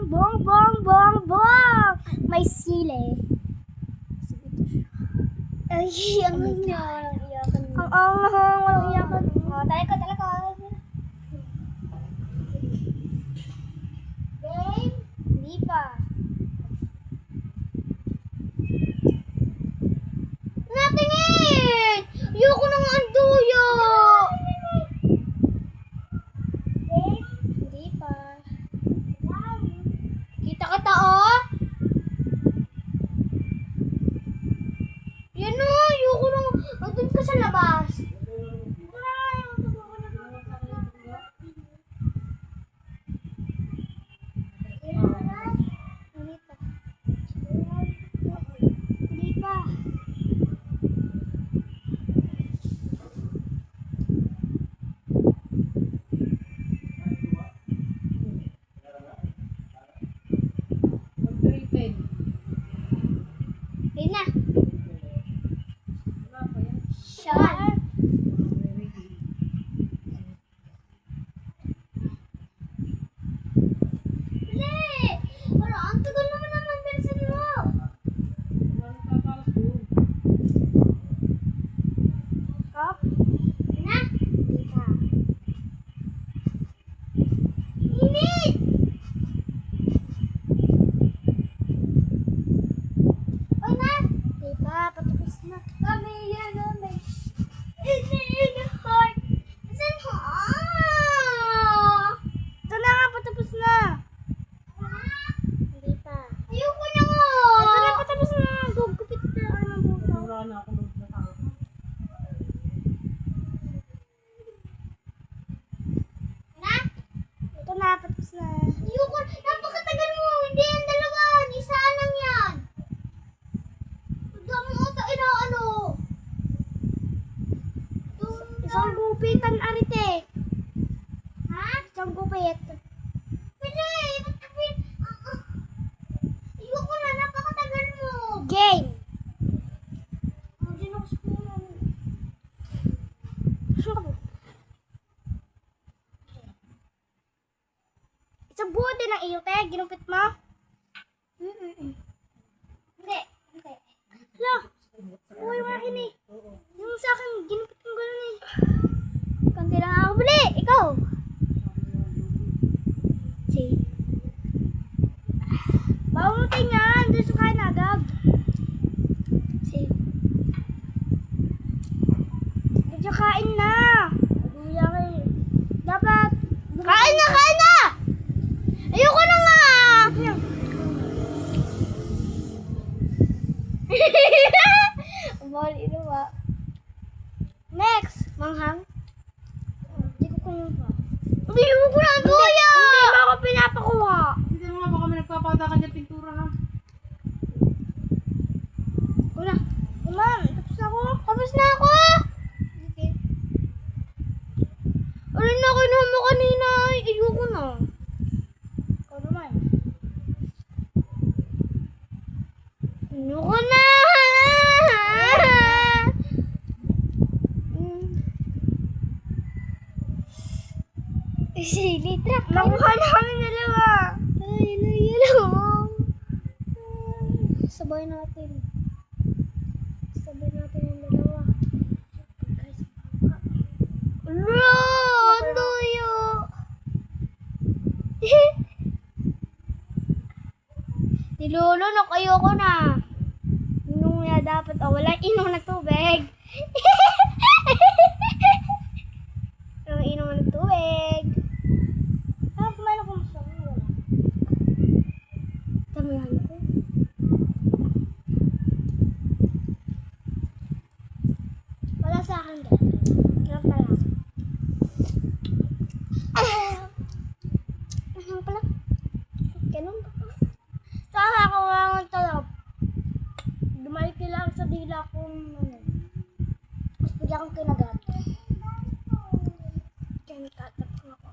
Bong, bong, bong, bong. May sili. Ay, ang nangyari. Ang anghang, walang iyakan. Talaga. Game? Hindi pa. Natingin! Ayoko nang anduyo! Game? Hindi pa. Kita ka oh? Yan o, ayoko nang... Nandun ka sa labas. Hindi pa. Hindi na. Sure. Wala, ang tagal naman bilisan mo. Stop. Na? Hindi ka. Init! Oy na! Di ba? Patapos na. Kami yan o. May... in the heart. Saan mo? Ito na nga, patapos na. Hindi pa. Ayoko na nga. Ito na, patapos na. Gugupit na. Ano mo? Wala na ako magtatao. Na? Ito na, patapos na. Ayoko. Napakatagal mo. Hindi yan dalawa. Isa lang yan. Dami mo ito inaano. Isang gupitan arite. Ha? Isang gupit. Pili! Ba't kami? Ayoko na. Napakatagal mo. Game! Dinuks ko na. Isang buo din ang iyo, te. Ginumpit mo? Hindi. Hala. Uy, yung akin eh. Yung sa akin, ginumpit kong gano'n eh. Kanti lang ako. Bili! Ikaw! See? Bawang tingan. Doon sa kain agad. See? Medyo kain na. Aduya kayo. Dapat. Kain na! Kain na! Ayoko na nga! Bali ito ba? Next! Manghang? Hindi ko kunin pa. Hindi mo ko na duya! Hindi mo ako pinapakuha. Hindi mo nga baka may nagpapatakan niya pintura ha. Una. Uman, tapos na ako. Tapos na ako! Okay. Ano na kinuha mo kanina? Ayoko na. Ikaw naman. Ayoko na! Sili, trap. Nakuha na kami dalawa. Ayun. Sabay natin. Sabay natin yung dalawa. Bro! Tuyo! Nilolo na kayo ko na. Inom na dapat. Oh, wala inom na tubig. Inom na tubig. Kumain ako masama. Wala. Tamihan ko. Wala sa akin dyan. Ganun pala. Ano pala? Ganun ba? Saan ako ang talap? Dumalik lang sa dila kong ano. Mas bigla akong kinagat. Kinakagat ko ako.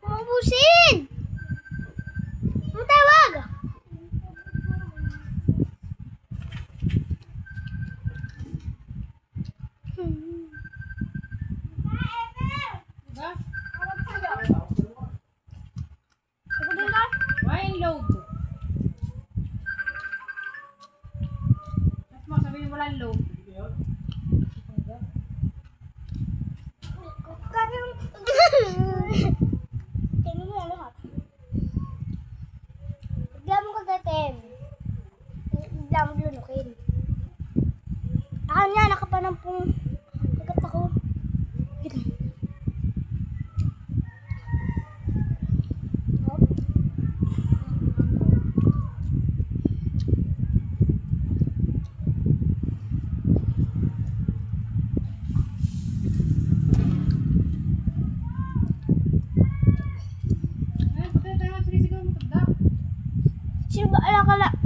Mabusin! Ang tawag! Diba? Ako din ka? baala ka lang.